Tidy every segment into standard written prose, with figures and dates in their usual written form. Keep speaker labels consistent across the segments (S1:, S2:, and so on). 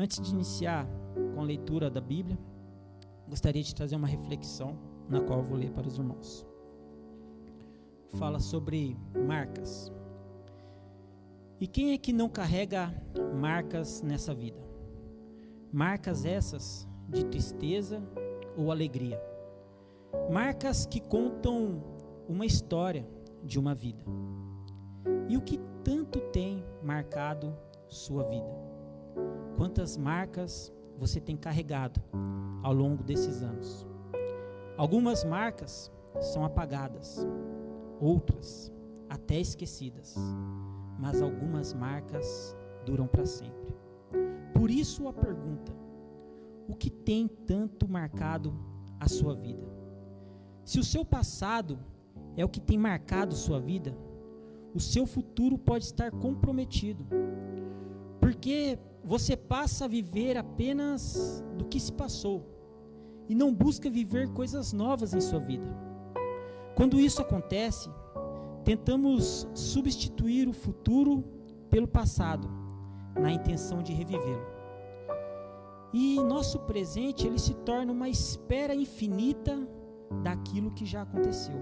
S1: Antes de iniciar com a leitura da Bíblia, gostaria de trazer uma reflexão, na qual eu vou ler para os irmãos. Fala sobre marcas. E quem é que não carrega marcas nessa vida? Marcas essas de tristeza ou alegria. Marcas que contam uma história de uma vida. E o que tanto tem marcado sua vida? Quantas marcas você tem carregado ao longo desses anos? Algumas marcas são apagadas, outras até esquecidas, mas algumas marcas duram para sempre. Por isso a pergunta: o que tem tanto marcado a sua vida? Se o seu passado é o que tem marcado sua vida, o seu futuro pode estar comprometido, porque você passa a viver apenas do que se passou e não busca viver coisas novas em sua vida. Quando isso acontece, tentamos substituir o futuro pelo passado, na intenção de revivê-lo. E nosso presente, ele se torna uma espera infinita daquilo que já aconteceu.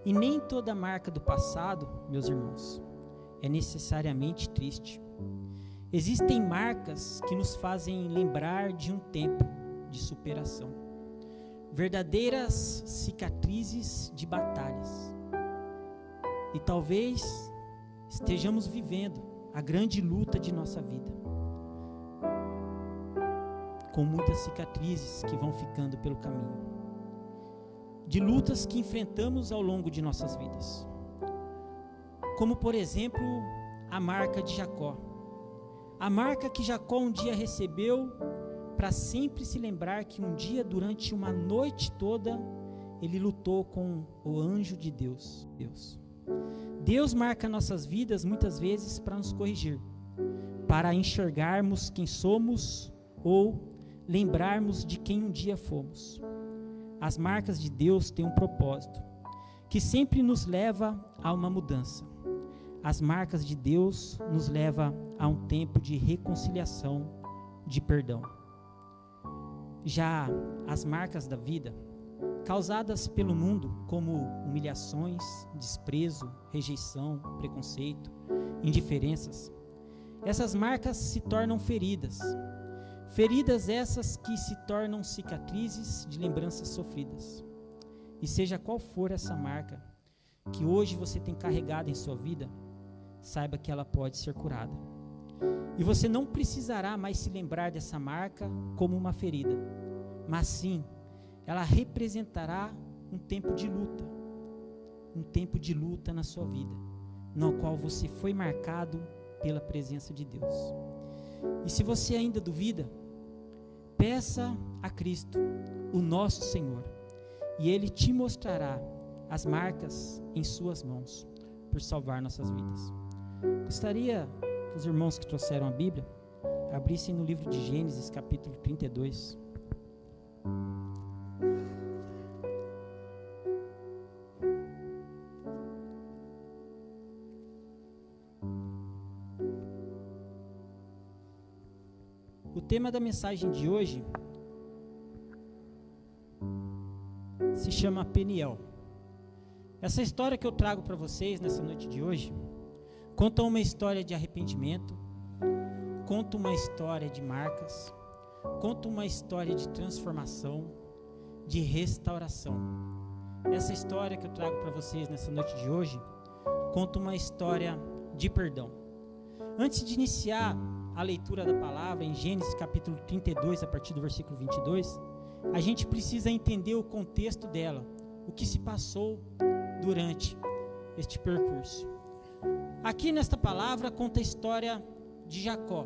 S1: E nem toda marca do passado, meus irmãos, é necessariamente triste. Existem marcas que nos fazem lembrar de um tempo de superação, verdadeiras cicatrizes de batalhas. E talvez estejamos vivendo a grande luta de nossa vida, com muitas cicatrizes que vão ficando pelo caminho, de lutas que enfrentamos ao longo de nossas vidas, como por exemplo a marca de Jacó, a marca que Jacó um dia recebeu para sempre se lembrar que um dia, durante uma noite toda, ele lutou com o anjo de Deus. Deus marca nossas vidas muitas vezes para nos corrigir, para enxergarmos quem somos ou lembrarmos de quem um dia fomos. As marcas de Deus têm um propósito, que sempre nos leva a uma mudança. As marcas de Deus nos levam a um tempo de reconciliação, de perdão. Já as marcas da vida, causadas pelo mundo, como humilhações, desprezo, rejeição, preconceito, indiferenças, essas marcas se tornam feridas. Feridas essas que se tornam cicatrizes de lembranças sofridas. E seja qual for essa marca que hoje você tem carregado em sua vida, saiba que ela pode ser curada. E você não precisará mais se lembrar dessa marca como uma ferida, mas sim, ela representará um tempo de luta na sua vida, no qual você foi marcado pela presença de Deus. E se você ainda duvida, peça a Cristo, o nosso Senhor, e Ele te mostrará as marcas em suas mãos, por salvar nossas vidas. Gostaria que os irmãos que trouxeram a Bíblia abrissem no livro de Gênesis, capítulo 32. O tema da mensagem de hoje se chama Peniel. Essa história que eu trago para vocês nessa noite de hoje conta uma história de arrependimento, conta uma história de marcas, conta uma história de transformação, de restauração. Essa história que eu trago para vocês nessa noite de hoje conta uma história de perdão. Antes de iniciar a leitura da palavra em Gênesis capítulo 32, a partir do versículo 22, a gente precisa entender o contexto dela, o que se passou durante este percurso. Aqui nesta palavra conta a história de Jacó.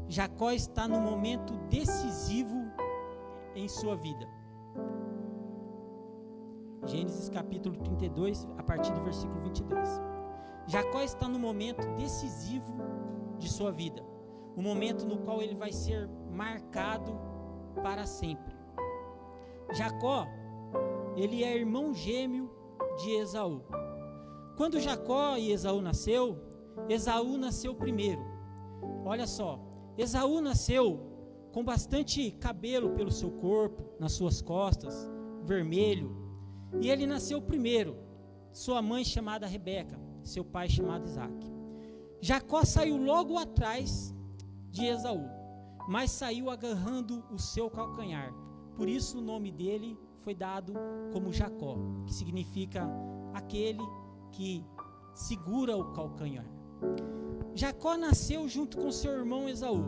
S1: Jacó está no momento decisivo em sua vida. Gênesis capítulo 32, a partir do versículo 22. Jacó está no momento decisivo de sua vida, o momento no qual ele vai ser marcado para sempre. Jacó, ele é irmão gêmeo de Esaú. Quando Jacó e Esaú nasceu primeiro. Olha só, Esaú nasceu com bastante cabelo pelo seu corpo, nas suas costas, vermelho, e ele nasceu primeiro, sua mãe chamada Rebeca, seu pai chamado Isaque. Jacó saiu logo atrás de Esaú, mas saiu agarrando o seu calcanhar, por isso o nome dele foi dado como Jacó, que significa aquele que segura o calcanhar. Jacó nasceu junto com seu irmão Esaú,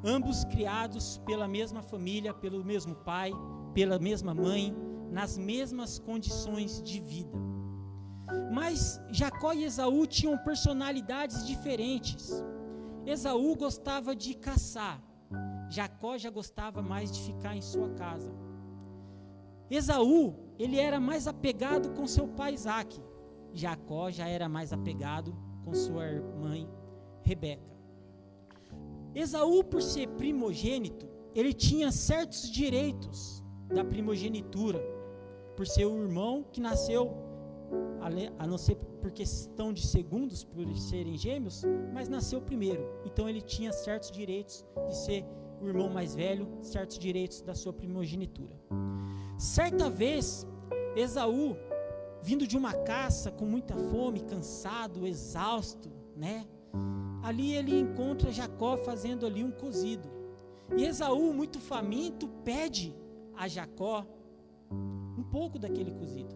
S1: ambos criados pela mesma família, pelo mesmo pai, pela mesma mãe, nas mesmas condições de vida. Mas Jacó e Esaú tinham personalidades diferentes. Esaú gostava de caçar, Jacó já gostava mais de ficar em sua casa. Esaú, ele era mais apegado com seu pai Isaque, Jacó já era mais apegado com sua mãe Rebeca. Esaú, por ser primogênito, ele tinha certos direitos da primogenitura, por ser o irmão que nasceu, a não ser por questão de segundos, por serem gêmeos, mas nasceu primeiro, então ele tinha certos direitos de ser o irmão mais velho, certos direitos da sua primogenitura. Certa vez, Esaú, vindo de uma caça com muita fome, cansado, exausto, ali ele encontra Jacó fazendo ali um cozido, e Esaú, muito faminto, pede a Jacó um pouco daquele cozido.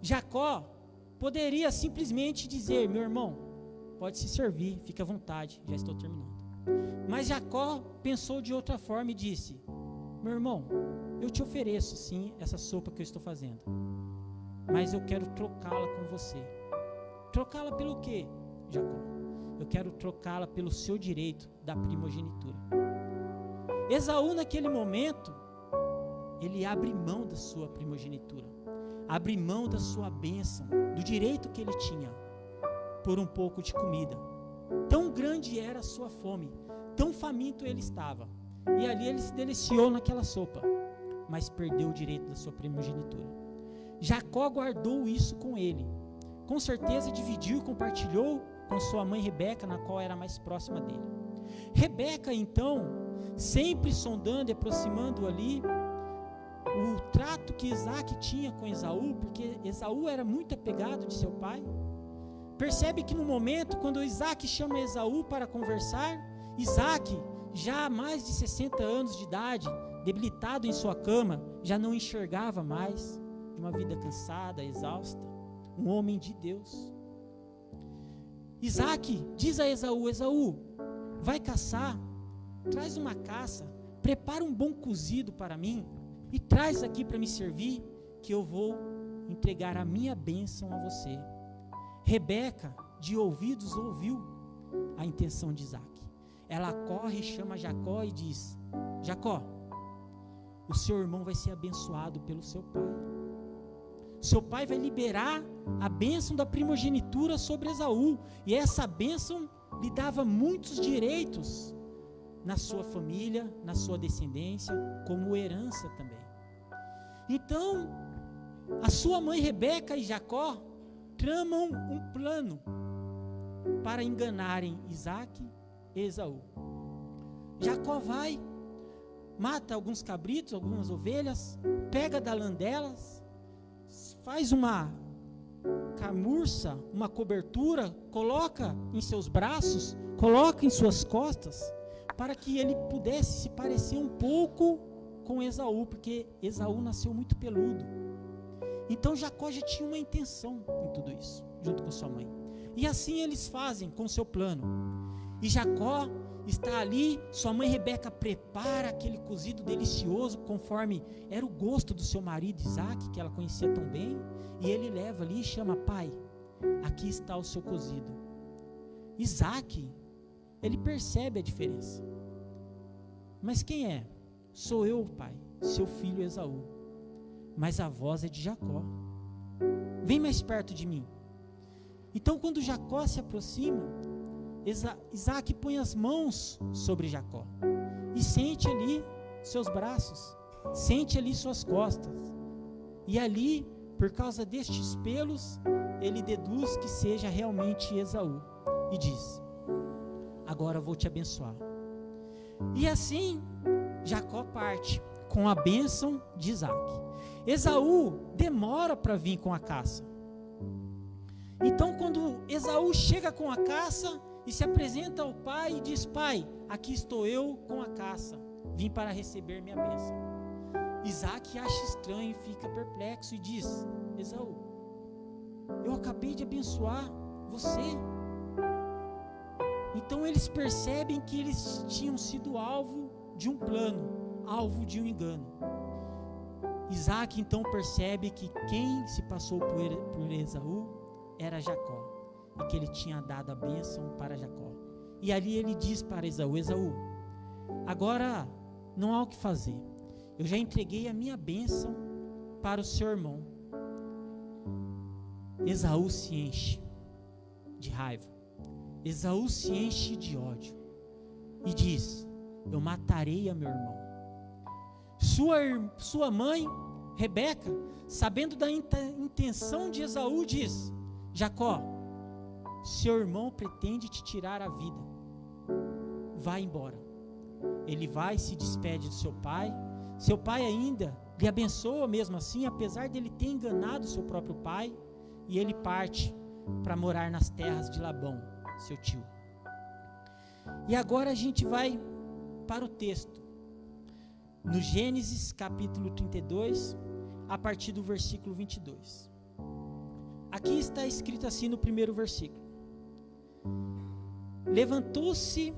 S1: Jacó poderia simplesmente dizer: meu irmão, pode se servir, fique à vontade, já estou terminando. Mas Jacó pensou de outra forma e disse: meu irmão, eu te ofereço sim essa sopa que eu estou fazendo, mas eu quero trocá-la com você. Trocá-la pelo quê, Jacó? Eu quero trocá-la pelo seu direito da primogenitura. Esaú, naquele momento, ele abre mão da sua primogenitura, abre mão da sua bênção, do direito que ele tinha, por um pouco de comida. Tão grande era a sua fome, tão faminto ele estava, e ali ele se deliciou naquela sopa, mas perdeu o direito da sua primogenitura. Jacó guardou isso com ele, com certeza dividiu e compartilhou com sua mãe Rebeca, na qual era mais próxima dele. Rebeca, então, sempre sondando e aproximando ali o trato que Isaque tinha com Esaú, porque Esaú era muito apegado de seu pai, percebe que no momento, quando Isaque chama Esaú para conversar, Isaque, já há mais de 60 anos de idade, debilitado em sua cama, já não enxergava mais, de uma vida cansada, exausta, um homem de Deus. Isaque diz a Esaú: Esaú, vai caçar, traz uma caça, prepara um bom cozido para mim, e traz aqui para me servir, que eu vou entregar a minha bênção a você. Rebeca, de ouvidos, ouviu a intenção de Isaque. Ela corre e chama Jacó e diz: Jacó, o seu irmão vai ser abençoado pelo seu pai. Seu pai vai liberar a bênção da primogenitura sobre Esaú, e essa bênção lhe dava muitos direitos na sua família, na sua descendência, como herança também. Então, a sua mãe Rebeca e Jacó tramam um plano para enganarem Isaque e Esaú. Jacó vai, mata alguns cabritos, algumas ovelhas, pega da lã delas, faz uma camurça, uma cobertura, coloca em seus braços, coloca em suas costas, para que ele pudesse se parecer um pouco com Esaú, porque Esaú nasceu muito peludo. Então Jacó já tinha uma intenção em tudo isso, junto com sua mãe. E assim eles fazem com o seu plano. E Jacó está ali, sua mãe Rebeca prepara aquele cozido delicioso, conforme era o gosto do seu marido Isaque, que ela conhecia tão bem, e ele leva ali e chama: pai, aqui está o seu cozido. Isaque, ele percebe a diferença. Mas quem é? Sou eu, pai, seu filho Esaú, mas a voz é de Jacó. Vem mais perto de mim. Então, quando Jacó se aproxima, Isaque põe as mãos sobre Jacó e sente ali seus braços, sente ali suas costas, e ali, por causa destes pelos, ele deduz que seja realmente Esaú, e diz: agora vou te abençoar. E assim, Jacó parte com a bênção de Isaac. Esaú demora para vir com a caça. Então, quando Esaú chega com a caça e se apresenta ao pai e diz: pai, aqui estou eu com a caça, vim para receber minha bênção. Isaac acha estranho e fica perplexo e diz: Esaú, eu acabei de abençoar você. Então eles percebem que eles tinham sido alvo de um plano, alvo de um engano. Isaac então percebe que quem se passou por Esaú era Jacó, e que ele tinha dado a bênção para Jacó. E ali ele diz para Esaú: Esaú, agora não há o que fazer, eu já entreguei a minha bênção para o seu irmão. Esaú se enche de raiva, Esaú se enche de ódio e diz: eu matarei a meu irmão. Sua mãe, Rebeca, sabendo da intenção de Esaú, diz: Jacó, seu irmão pretende te tirar a vida, vai embora. Ele vai e se despede do seu pai ainda lhe abençoa mesmo assim, apesar dele ter enganado seu próprio pai, e ele parte para morar nas terras de Labão, seu tio. E agora a gente vai para o texto, no Gênesis capítulo 32, a partir do versículo 22. Aqui está escrito assim no primeiro versículo: levantou-se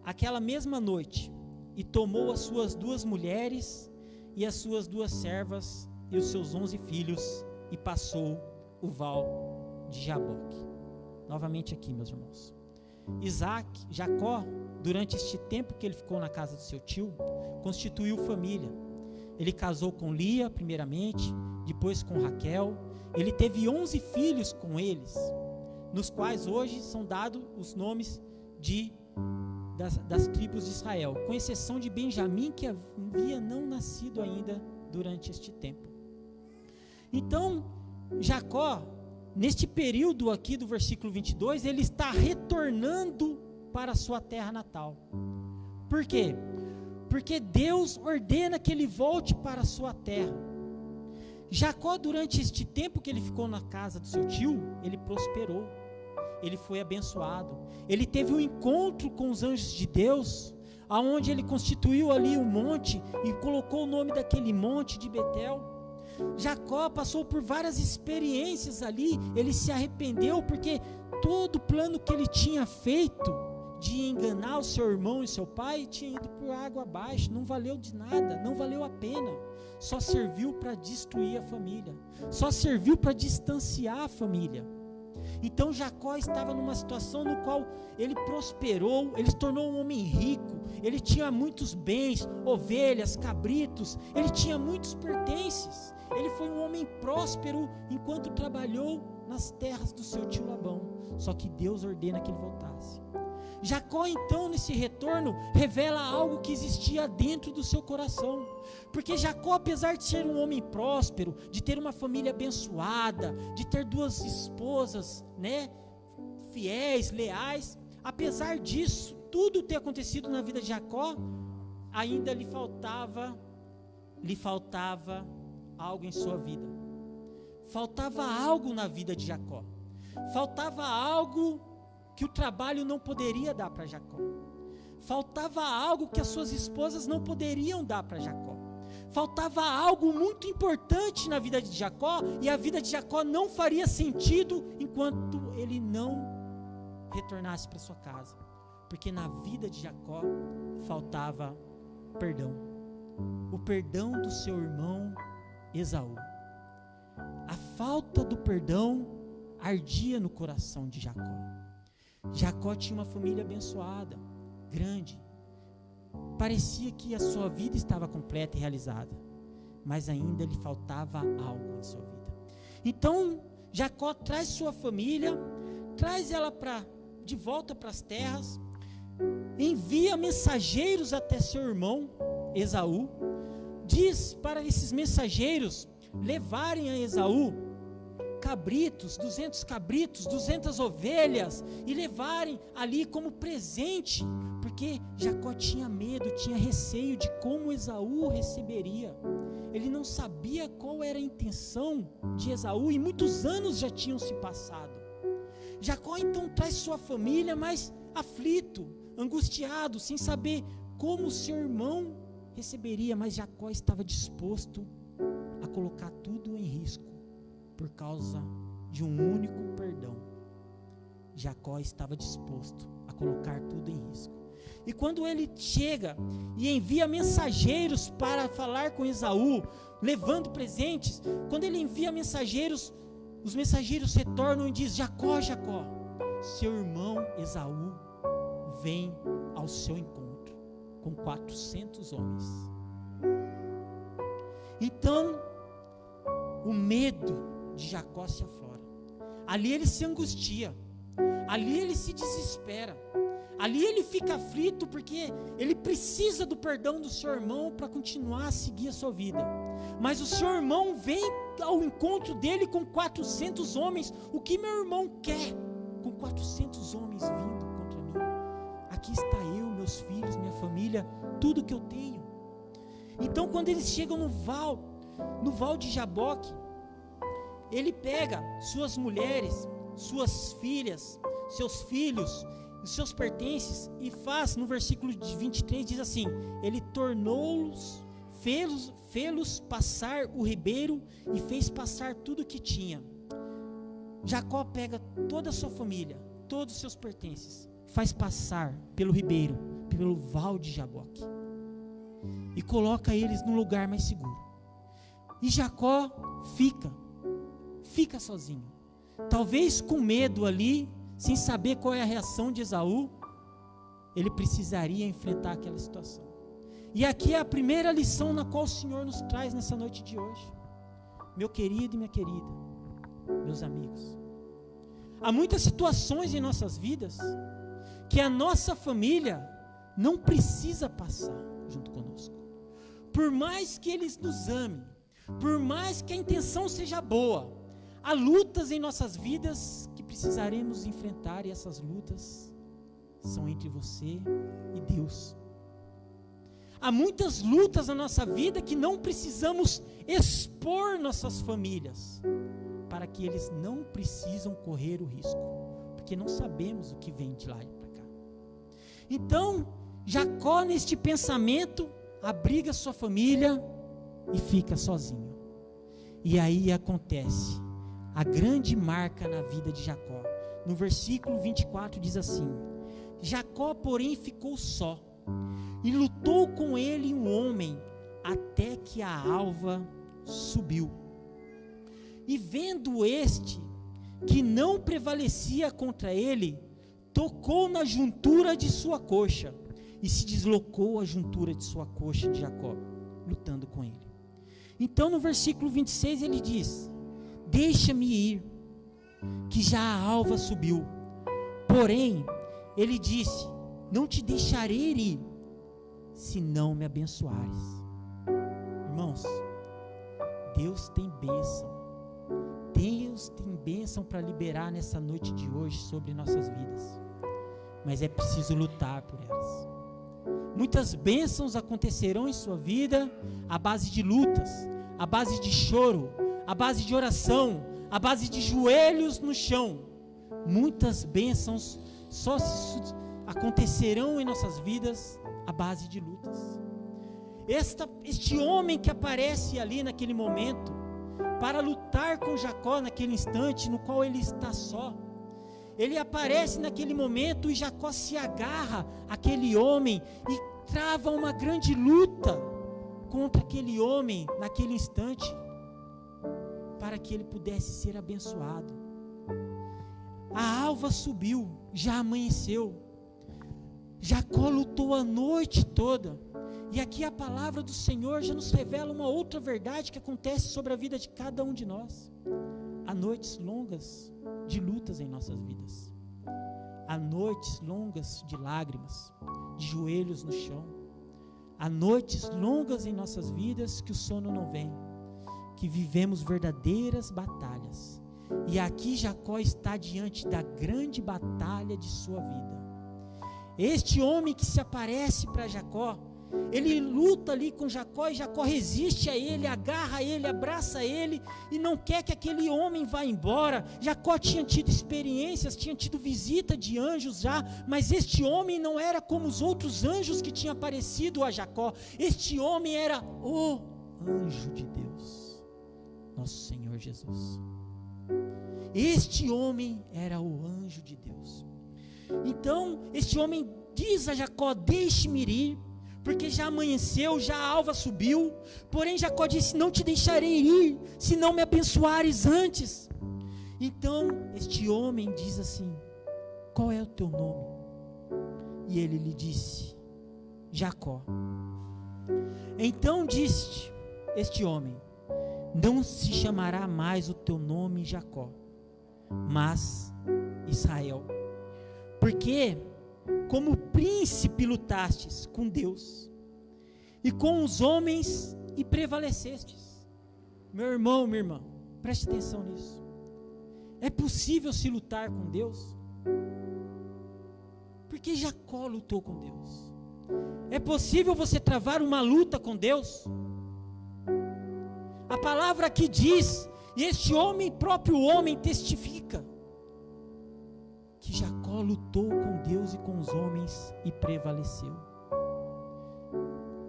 S1: aquela mesma noite e tomou as suas 2 mulheres e as suas 2 servas e os seus 11 filhos e passou o val de Jaboque. Novamente aqui, meus irmãos, Jacó, durante este tempo que ele ficou na casa do seu tio, constituiu família. Ele casou com Lia primeiramente, depois com Raquel. Ele teve 11 filhos com eles, nos quais hoje são dados os nomes das tribos de Israel, com exceção de Benjamim, que havia não nascido ainda durante este tempo. Então, Jacó, neste período aqui do versículo 22, ele está retornando para a sua terra natal. Por quê? Porque Deus ordena que ele volte para a sua terra. Jacó, durante este tempo que ele ficou na casa do seu tio, ele prosperou, ele foi abençoado, ele teve um encontro com os anjos de Deus, aonde ele constituiu ali um monte e colocou o nome daquele monte de Betel. Jacó passou por várias experiências ali, ele se arrependeu, porque todo o plano que ele tinha feito de enganar o seu irmão e seu pai tinha ido por água abaixo, não valeu de nada, não valeu a pena, só serviu para destruir a família, só serviu para distanciar a família. Então Jacó estava numa situação no qual ele prosperou, ele se tornou um homem rico, ele tinha muitos bens, ovelhas, cabritos, ele tinha muitos pertences, ele foi um homem próspero enquanto trabalhou nas terras do seu tio Labão, só que Deus ordena que ele voltasse. Jacó então, nesse retorno, revela algo que existia dentro do seu coração, porque Jacó, apesar de ser um homem próspero, de ter uma família abençoada, de ter 2 esposas, fiéis, leais, apesar disso, tudo ter acontecido na vida de Jacó, ainda lhe faltava algo em sua vida, faltava algo na vida de Jacó, faltava algo que o trabalho não poderia dar para Jacó, faltava algo que as suas esposas não poderiam dar para Jacó, faltava algo muito importante na vida de Jacó, e a vida de Jacó não faria sentido enquanto ele não retornasse para sua casa, porque na vida de Jacó faltava perdão, o perdão do seu irmão Esaú. A falta do perdão ardia no coração de Jacó. Jacó tinha uma família abençoada, grande, parecia que a sua vida estava completa e realizada, mas ainda lhe faltava algo em sua vida. Então Jacó traz sua família, traz ela de volta para as terras, envia mensageiros até seu irmão Esaú, diz para esses mensageiros levarem a Esaú cabritos, 200 cabritos, 200 ovelhas, e levarem ali como presente, Porque Jacó tinha medo, tinha receio de como Esaú receberia. Ele não sabia qual era a intenção de Esaú e muitos anos já tinham se passado. Jacó então traz sua família, mas aflito, angustiado, sem saber como seu irmão receberia, mas Jacó estava disposto a colocar tudo em risco por causa de um único perdão. Jacó estava disposto a colocar tudo em risco. E quando ele chega e envia mensageiros para falar com Esaú, levando presentes, quando ele envia mensageiros, os mensageiros retornam e dizem: Jacó, Jacó, seu irmão Esaú vem ao seu encontro com 400 homens. Então, o medo de Jacó se aflora. Ali ele se angustia, ali ele se desespera, ali ele fica aflito porque ele precisa do perdão do seu irmão para continuar a seguir a sua vida. Mas o seu irmão vem ao encontro dele com 400 homens. O que meu irmão quer com 400 homens vindo contra mim? Aqui está eu, meus filhos, minha família, tudo que eu tenho. Então quando eles chegam no val de Jaboque, ele pega suas mulheres, suas filhas, seus filhos, os seus pertences e faz, no versículo 23 diz assim: ele tornou-los, fê-los passar o ribeiro e fez passar tudo o que tinha. Jacó pega toda a sua família, todos os seus pertences, faz passar pelo ribeiro, pelo val de Jaboque e coloca eles num lugar mais seguro. E Jacó fica sozinho, talvez com medo ali, sem saber qual é a reação de Esaú. Ele precisaria enfrentar aquela situação. E aqui é a primeira lição na qual o Senhor nos traz nessa noite de hoje. Meu querido e minha querida, meus amigos, há muitas situações em nossas vidas que a nossa família não precisa passar junto conosco. Por mais que eles nos amem, por mais que a intenção seja boa, há lutas em nossas vidas que precisaremos enfrentar, e essas lutas são entre você e Deus. Há muitas lutas na nossa vida que não precisamos expor nossas famílias, para que eles não precisam correr o risco, porque não sabemos o que vem de lá para cá. Então, Jacó, neste pensamento, abriga sua família e fica sozinho. E aí acontece a grande marca na vida de Jacó. No versículo 24 diz assim: Jacó, porém, ficou só, e lutou com ele um homem, até que a alva subiu. E vendo este, que não prevalecia contra ele, tocou na juntura de sua coxa, e se deslocou a juntura de sua coxa de Jacó, lutando com ele. Então no versículo 26 ele diz: deixa-me ir, que já a alva subiu. Porém, ele disse: não te deixarei ir, se não me abençoares. Irmãos, Deus tem bênção. Deus tem bênção para liberar nessa noite de hoje sobre nossas vidas. Mas é preciso lutar por elas. Muitas bênçãos acontecerão em sua vida à base de lutas, à base de choro, à base de oração, à base de joelhos no chão. Muitas bênçãos só acontecerão em nossas vidas à base de lutas. Este homem que aparece ali naquele momento, para lutar com Jacó naquele instante no qual ele está só, ele aparece naquele momento e Jacó se agarra àquele homem e trava uma grande luta contra aquele homem naquele instante, para que ele pudesse ser abençoado. A alva subiu, já amanheceu. Jacó lutou a noite toda. E aqui a palavra do Senhor já nos revela uma outra verdade que acontece sobre a vida de cada um de nós. Há noites longas de lutas em nossas vidas. Há noites longas de lágrimas, de joelhos no chão. Há noites longas em nossas vidas que o sono não vem, que vivemos verdadeiras batalhas. E aqui Jacó está diante da grande batalha de sua vida. Este homem que se aparece para Jacó, ele luta ali com Jacó e Jacó resiste a ele, agarra ele, abraça ele e não quer que aquele homem vá embora. Jacó tinha tido experiências, tinha tido visita de anjos já, mas este homem não era como os outros anjos que tinham aparecido a Jacó. Este homem era o anjo de Deus, nosso Senhor Jesus. Este homem era o anjo de Deus. Então este homem diz a Jacó: deixe-me ir, porque já amanheceu, já a alva subiu. Porém Jacó disse: não te deixarei ir, se não me abençoares antes. Então este homem diz assim: qual é o teu nome? E ele lhe disse: Jacó. Então disse este homem: não se chamará mais o teu nome Jacó, mas Israel, porque como príncipe lutastes com Deus e com os homens e prevalecestes. Meu irmão, minha irmã, preste atenção nisso. É possível se lutar com Deus? Porque Jacó lutou com Deus. É possível você travar uma luta com Deus? A palavra aqui diz, e este homem, próprio homem, testifica, que Jacó lutou com Deus e com os homens e prevaleceu.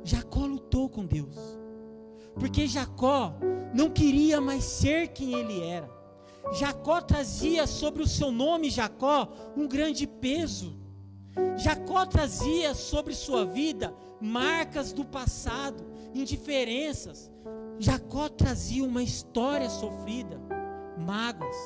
S1: Jacó lutou com Deus, porque Jacó não queria mais ser quem ele era. Jacó trazia sobre o seu nome Jacó um grande peso. Jacó trazia sobre sua vida marcas do passado, indiferenças. Jacó trazia uma história sofrida, mágoas,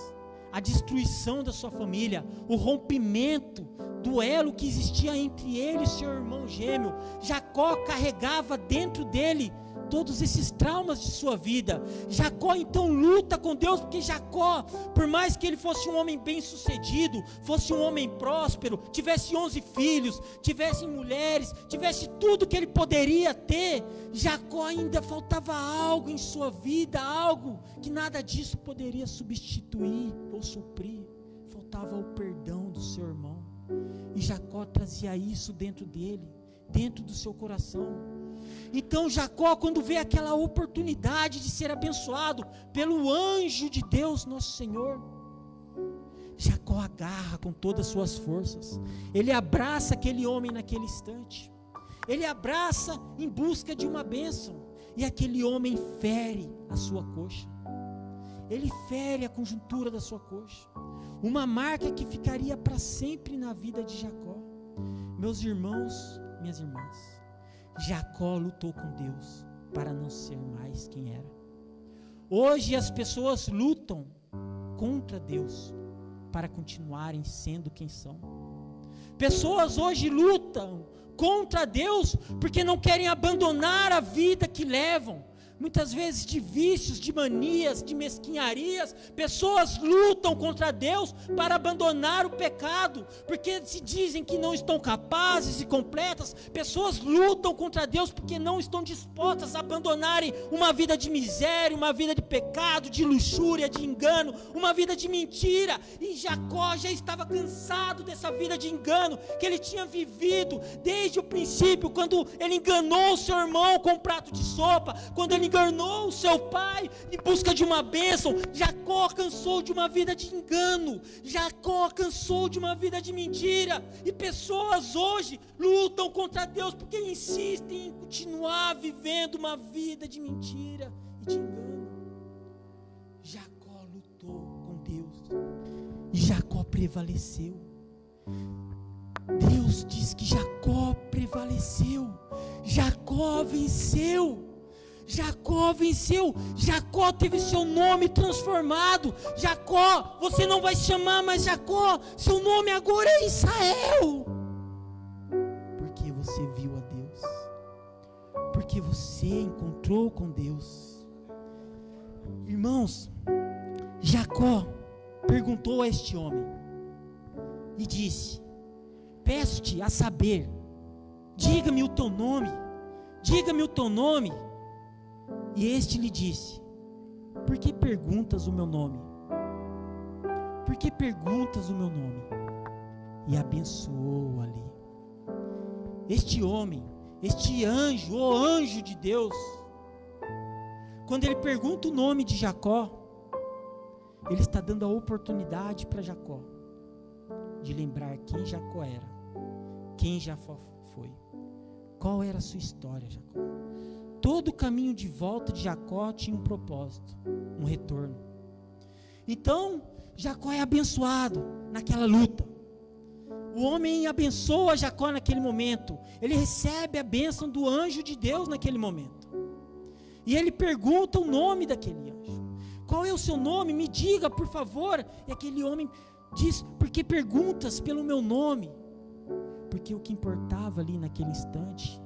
S1: a destruição da sua família, o rompimento do elo que existia entre ele e seu irmão gêmeo. Jacó carregava dentro dele todos esses traumas de sua vida. Jacó então luta com Deus, porque Jacó, por mais que ele fosse um homem bem sucedido, fosse um homem próspero, tivesse 11 filhos, tivesse mulheres, tivesse tudo que ele poderia ter, Jacó ainda faltava algo em sua vida, algo que nada disso poderia substituir ou suprir. Faltava o perdão do seu irmão, e Jacó trazia isso dentro dele, dentro do seu coração. Então Jacó, quando vê aquela oportunidade de ser abençoado pelo anjo de Deus, nosso Senhor, Jacó agarra com todas as suas forças. Ele abraça aquele homem naquele instante. Ele abraça em busca de uma bênção, e aquele homem fere a sua coxa. Ele fere a conjuntura da sua coxa, uma marca que ficaria para sempre na vida de Jacó. Meus irmãos, minhas irmãs, Jacó lutou com Deus para não ser mais quem era. Hoje as pessoas lutam contra Deus para continuarem sendo quem são. Pessoas hoje lutam contra Deus porque não querem abandonar a vida que levam, muitas vezes de vícios, de manias, de mesquinharias. Pessoas lutam contra Deus para abandonar o pecado, porque se dizem que não estão capazes e completas. Pessoas lutam contra Deus porque não estão dispostas a abandonarem uma vida de miséria, uma vida de pecado, de luxúria, de engano, uma vida de mentira. E Jacó já estava cansado dessa vida de engano que ele tinha vivido desde o princípio, quando ele enganou o seu irmão com um prato de sopa, quando ele enganou o seu pai em busca de uma bênção. Jacó cansou de uma vida de engano, Jacó cansou de uma vida de mentira. E pessoas hoje lutam contra Deus porque insistem em continuar vivendo uma vida de mentira e de engano. Jacó lutou com Deus e Jacó prevaleceu. Deus diz que Jacó prevaleceu, Jacó venceu. Jacó venceu, Jacó teve seu nome transformado. Jacó, você não vai se chamar mais Jacó, seu nome agora é Israel, porque você viu a Deus, porque você encontrou com Deus. Irmãos, Jacó perguntou a este homem e disse: peço-te a saber, diga-me o teu nome, diga-me o teu nome. E este lhe disse: por que perguntas o meu nome? Por que perguntas o meu nome? E abençoou ali. Este homem, este anjo, o anjo de Deus, quando ele pergunta o nome de Jacó, ele está dando a oportunidade para Jacó de lembrar quem Jacó era, quem Jacó foi, qual era a sua história, Jacó. Todo o caminho de volta de Jacó tinha um propósito, um retorno. Então, Jacó é abençoado naquela luta. O homem abençoa Jacó naquele momento. Ele recebe a bênção do anjo de Deus naquele momento. E ele pergunta o nome daquele anjo. Qual é o seu nome? Me diga, por favor. E aquele homem diz: por que perguntas pelo meu nome? Porque o que importava ali naquele instante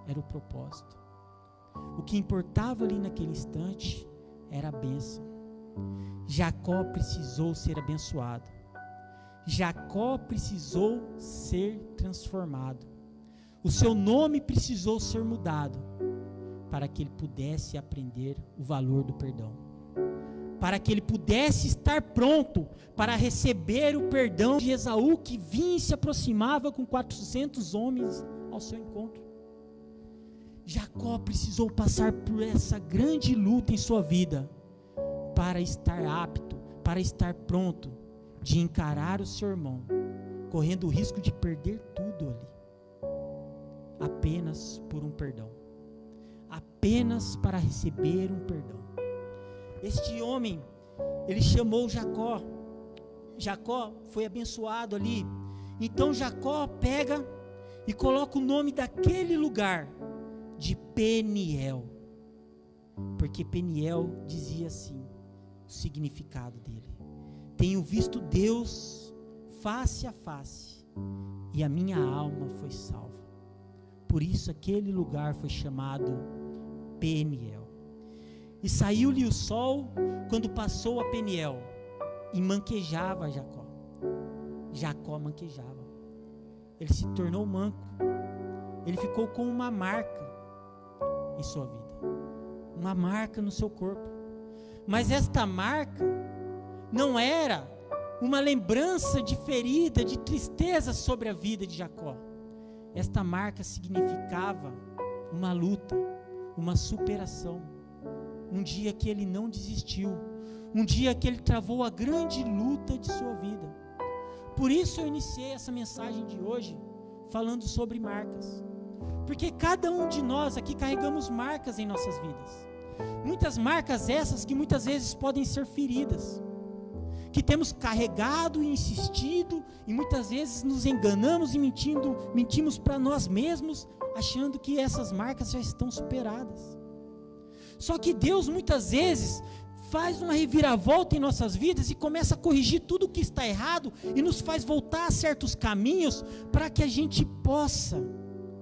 S1: era o propósito. O que importava ali naquele instante era a bênção. Jacó precisou ser abençoado. Jacó precisou ser transformado. O seu nome precisou ser mudado para que ele pudesse aprender o valor do perdão, para que ele pudesse estar pronto para receber o perdão de Esaú, que vinha e se aproximava com 400 homens ao seu encontro. Jacó precisou passar por essa grande luta em sua vida para estar apto, para estar pronto de encarar o seu irmão, correndo o risco de perder tudo ali, apenas por um perdão, apenas para receber um perdão. Este homem, ele chamou Jacó. Jacó foi abençoado ali. Então Jacó pega e coloca o nome daquele lugar de Peniel, porque Peniel dizia assim o significado dele: tenho visto Deus face a face e a minha alma foi salva. Por isso aquele lugar foi chamado Peniel. E saiu-lhe o sol quando passou a Peniel, e manquejava Jacó. Jacó manquejava. Ele se tornou manco. Ele ficou com uma marca em sua vida, uma marca no seu corpo. Mas esta marca não era uma lembrança de ferida, de tristeza sobre a vida de Jacó. Esta marca significava uma luta, uma superação. Um dia que ele não desistiu, um dia que ele travou a grande luta de sua vida. Por isso eu iniciei essa mensagem de hoje falando sobre marcas, porque cada um de nós aqui carregamos marcas em nossas vidas. Muitas marcas essas que muitas vezes podem ser feridas, que temos carregado e insistido, e muitas vezes nos enganamos e mentimos para nós mesmos, achando que essas marcas já estão superadas. Só que Deus muitas vezes faz uma reviravolta em nossas vidas e começa a corrigir tudo o que está errado e nos faz voltar a certos caminhos para que a gente possa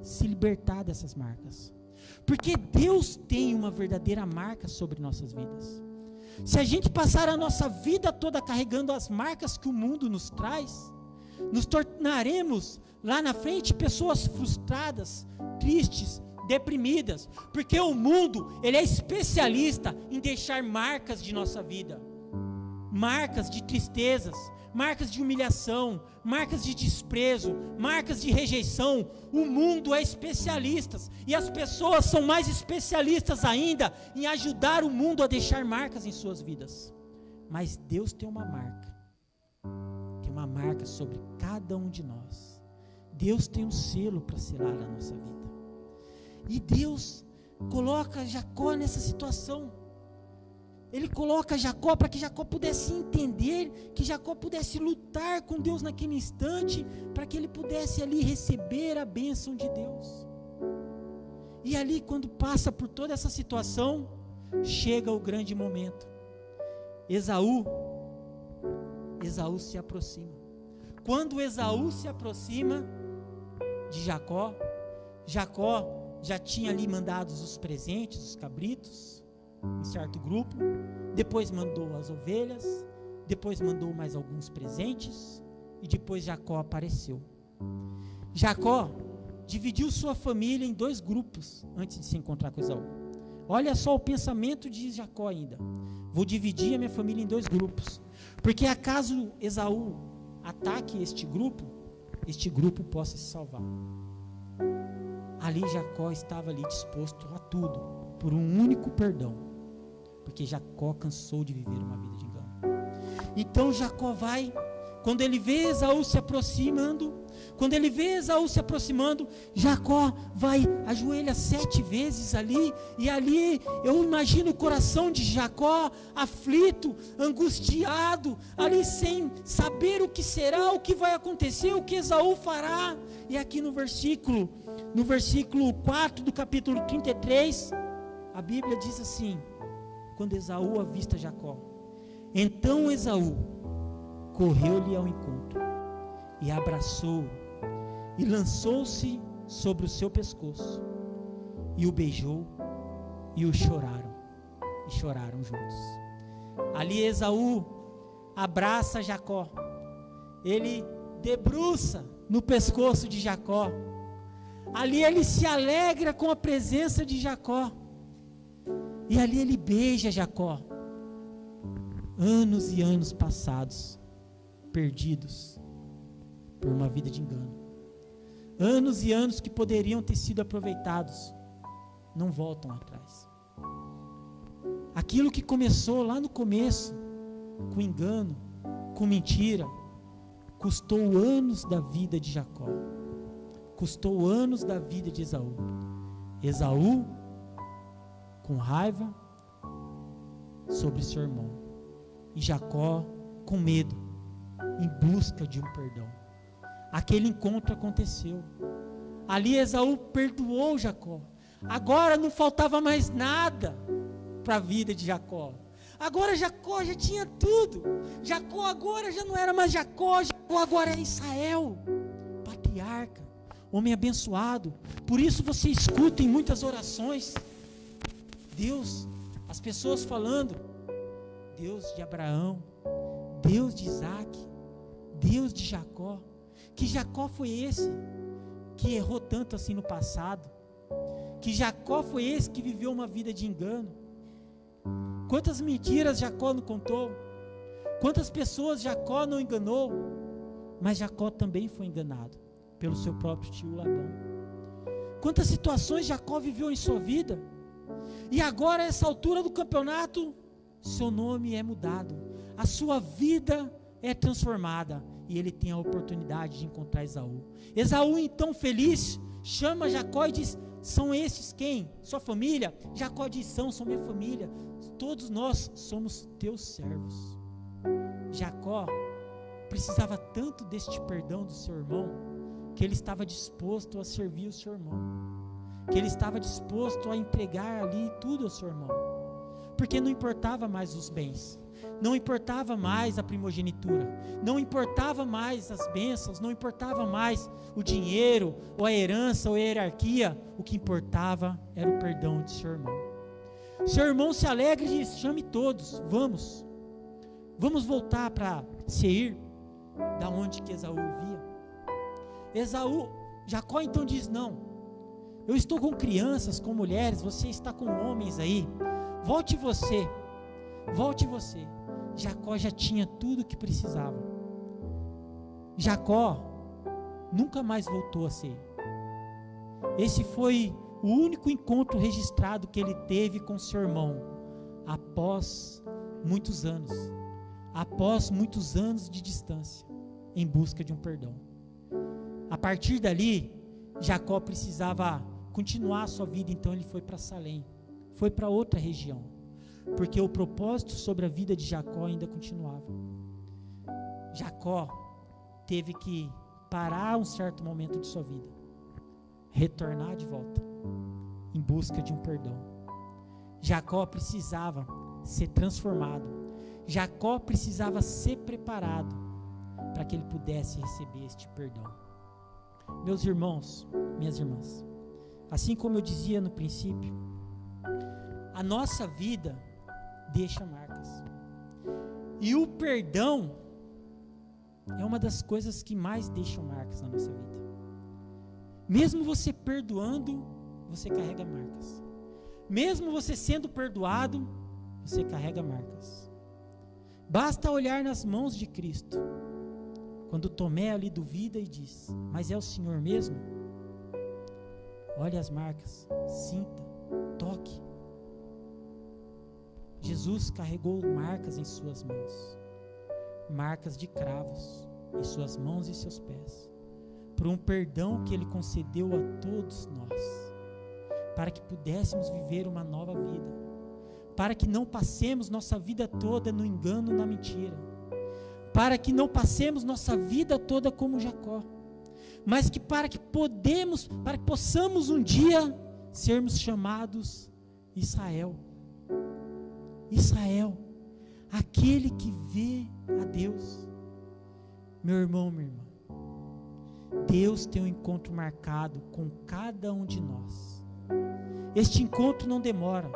S1: se libertar dessas marcas. Porque Deus tem uma verdadeira marca sobre nossas vidas. Se a gente passar a nossa vida toda carregando as marcas que o mundo nos traz, nos tornaremos lá na frente pessoas frustradas, tristes, deprimidas, porque o mundo, ele é especialista em deixar marcas de nossa vida, marcas de tristezas, marcas de humilhação, marcas de desprezo, marcas de rejeição. O mundo é especialista, e as pessoas são mais especialistas ainda em ajudar o mundo a deixar marcas em suas vidas. Mas Deus tem uma marca sobre cada um de nós. Deus tem um selo para selar a nossa vida. E Deus coloca Jacó nessa situação. Ele coloca Jacó para que Jacó pudesse entender, que Jacó pudesse lutar com Deus naquele instante, para que ele pudesse ali receber a bênção de Deus. E ali, quando passa por toda essa situação, chega o grande momento. Esaú se aproxima. Quando Esaú se aproxima de Jacó, Jacó já tinha ali mandado os presentes, os cabritos, um certo grupo, depois mandou as ovelhas, depois mandou mais alguns presentes, e depois Jacó apareceu. Jacó dividiu sua família em 2 grupos antes de se encontrar com Esaú. Olha só o pensamento de Jacó ainda: vou dividir a minha família em 2 grupos, porque acaso Esaú ataque este grupo possa se salvar. Ali Jacó estava ali disposto a tudo, por um único perdão, porque Jacó cansou de viver uma vida de engano. Então Jacó vai, quando ele vê Esaú se aproximando, Jacó vai, ajoelha 7 vezes ali, e ali eu imagino o coração de Jacó aflito, angustiado, ali sem saber o que será, o que vai acontecer, o que Esaú fará. E aqui no versículo 4 do capítulo 33, a Bíblia diz assim: quando Esaú avista Jacó, então Esaú correu-lhe ao encontro e abraçou-o e lançou-se sobre o seu pescoço e o beijou e choraram juntos. Ali Esaú abraça Jacó, ele debruça no pescoço de Jacó, ali ele se alegra com a presença de Jacó, e ali ele beija Jacó. Anos e anos passados, perdidos por uma vida de engano, anos e anos que poderiam ter sido aproveitados, não voltam atrás. Aquilo que começou lá no começo, com engano, com mentira, custou anos da vida de Jacó, custou anos da vida de Esaú. Esaú com raiva sobre seu irmão, e Jacó com medo, em busca de um perdão. Aquele encontro aconteceu, ali Esaú perdoou Jacó. Agora não faltava mais nada para a vida de Jacó. Agora Jacó já tinha tudo. Jacó agora já não era mais Jacó agora é Israel, patriarca, homem abençoado. Por isso você escuta em muitas orações Deus, as pessoas falando: Deus de Abraão, Deus de Isaac, Deus de Jacó. Que Jacó foi esse que errou tanto assim no passado? Que Jacó foi esse que viveu uma vida de engano? Quantas mentiras Jacó não contou? Quantas pessoas Jacó não enganou? Mas Jacó também foi enganado pelo seu próprio tio Labão. Quantas situações Jacó viveu em sua vida? E agora, a essa altura do campeonato, seu nome é mudado, a sua vida é transformada, e ele tem a oportunidade de encontrar Esaú. Esaú, então feliz, chama Jacó e diz: são esses quem? Sua família? Jacó diz: são minha família, todos nós somos teus servos. Jacó precisava tanto deste perdão do seu irmão, que ele estava disposto a servir o seu irmão, que ele estava disposto a entregar ali tudo ao seu irmão, porque não importava mais os bens, não importava mais a primogenitura, não importava mais as bênçãos, não importava mais o dinheiro, ou a herança, ou a hierarquia. O que importava era o perdão de seu irmão. Seu irmão se alegra e diz: chame todos, vamos voltar para Seir, da onde que Esaú via. Jacó então diz: não, eu estou com crianças, com mulheres, você está com homens aí, volte você. Jacó já tinha tudo o que precisava. Jacó nunca mais voltou a Seir. Esse foi o único encontro registrado que ele teve com seu irmão, após muitos anos de distância, em busca de um perdão. A partir dali, Jacó precisava continuar a sua vida, então ele foi para Salém, foi para outra região, porque o propósito sobre a vida de Jacó ainda continuava. Jacó teve que parar um certo momento de sua vida, retornar de volta, em busca de um perdão. Jacó precisava ser transformado, Jacó precisava ser preparado, para que ele pudesse receber este perdão. Meus irmãos, minhas irmãs, assim como eu dizia no princípio, a nossa vida deixa marcas, e o perdão é uma das coisas que mais deixam marcas na nossa vida. Mesmo você perdoando, você carrega marcas. Mesmo você sendo perdoado, você carrega marcas. Basta olhar nas mãos de Cristo, quando Tomé ali duvida e diz: mas é o Senhor mesmo? Olhe as marcas, sinta, toque. Jesus carregou marcas em suas mãos, marcas de cravos em suas mãos e seus pés, por um perdão que Ele concedeu a todos nós, para que pudéssemos viver uma nova vida, para que não passemos nossa vida toda no engano, na mentira, para que não passemos nossa vida toda como Jacó, mas que para que possamos um dia sermos chamados Israel, aquele que vê a Deus. Meu irmão, minha irmã, Deus tem um encontro marcado com cada um de nós. Este encontro não demora.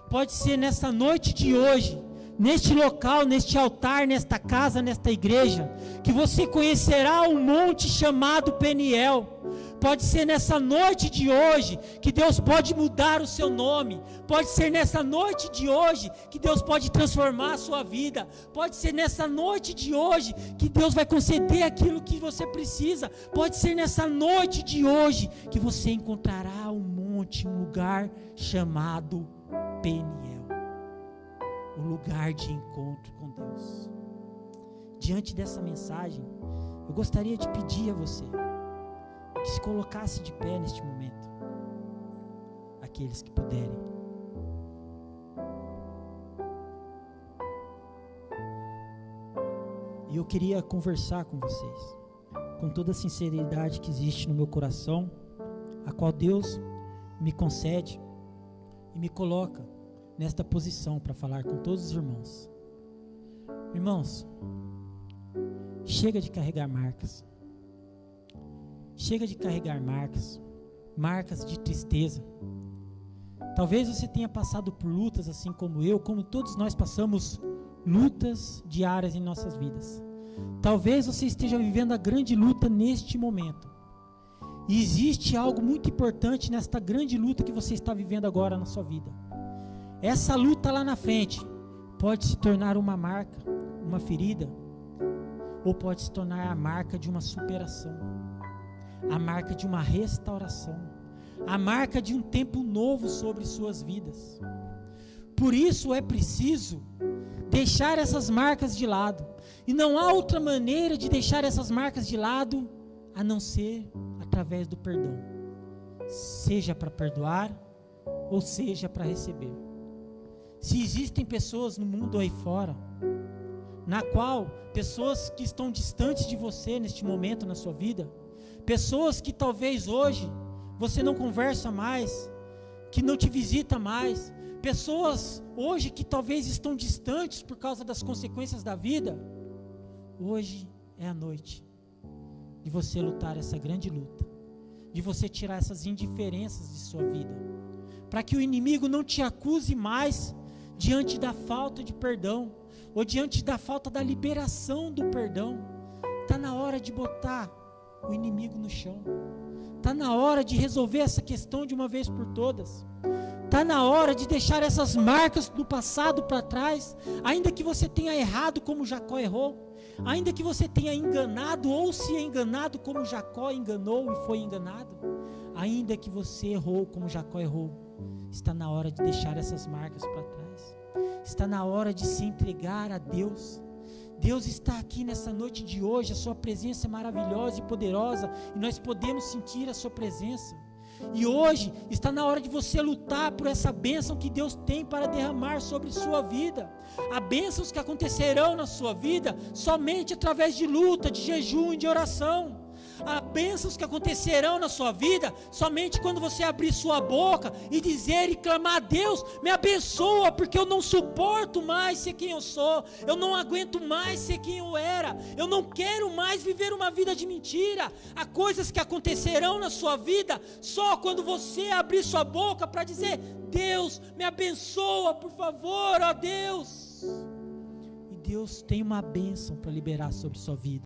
S1: Pode ser nessa noite de hoje, neste local, neste altar, nesta casa, nesta igreja, que você conhecerá um monte chamado Peniel. Pode ser nessa noite de hoje que Deus pode mudar o seu nome. Pode ser nessa noite de hoje que Deus pode transformar a sua vida. Pode ser nessa noite de hoje que Deus vai conceder aquilo que você precisa. Pode ser nessa noite de hoje que você encontrará um monte, um lugar chamado Peniel, o lugar de encontro com Deus. Diante dessa mensagem, eu gostaria de pedir a você que se colocasse de pé neste momento, aqueles que puderem. E eu queria conversar com vocês, com toda a sinceridade que existe no meu coração, a qual Deus me concede e me coloca nesta posição para falar com todos os irmãos. Irmãos, chega de carregar marcas. Chega de carregar marcas de tristeza. Talvez você tenha passado por lutas assim como eu, como todos nós passamos lutas diárias em nossas vidas. Talvez você esteja vivendo a grande luta neste momento. E existe algo muito importante nesta grande luta que você está vivendo agora na sua vida. Essa luta lá na frente pode se tornar uma marca, uma ferida, ou pode se tornar a marca de uma superação, a marca de uma restauração, a marca de um tempo novo sobre suas vidas. Por isso é preciso deixar essas marcas de lado, e não há outra maneira de deixar essas marcas de lado a não ser através do perdão, seja para perdoar ou seja para receber. Se existem pessoas no mundo aí fora, na qual pessoas que estão distantes de você neste momento na sua vida, pessoas que talvez hoje você não conversa mais, que não te visita mais, pessoas hoje que talvez estão distantes por causa das consequências da vida, hoje é a noite de você lutar essa grande luta, de você tirar essas indiferenças de sua vida, para que o inimigo não te acuse mais diante da falta de perdão, ou diante da falta da liberação do perdão. Está na hora de botar o inimigo no chão, está na hora de resolver essa questão de uma vez por todas, está na hora de deixar essas marcas do passado para trás, ainda que você tenha errado como Jacó errou, ainda que você tenha enganado ou se enganado como Jacó enganou e foi enganado, ainda que você errou como Jacó errou, está na hora de deixar essas marcas para trás, está na hora de se entregar a Deus. Deus está aqui nessa noite de hoje, a sua presença é maravilhosa e poderosa, e nós podemos sentir a sua presença, e hoje está na hora de você lutar por essa bênção que Deus tem para derramar sobre sua vida. Há bênçãos que acontecerão na sua vida somente através de luta, de jejum e de oração. Há bênçãos que acontecerão na sua vida somente quando você abrir sua boca e dizer e clamar: Deus, me abençoa, porque eu não suporto mais ser quem eu sou, eu não aguento mais ser quem eu era, eu não quero mais viver uma vida de mentira. Há coisas que acontecerão na sua vida só quando você abrir sua boca para dizer: Deus, me abençoa, por favor, ó Deus. E Deus tem uma bênção para liberar sobre sua vida.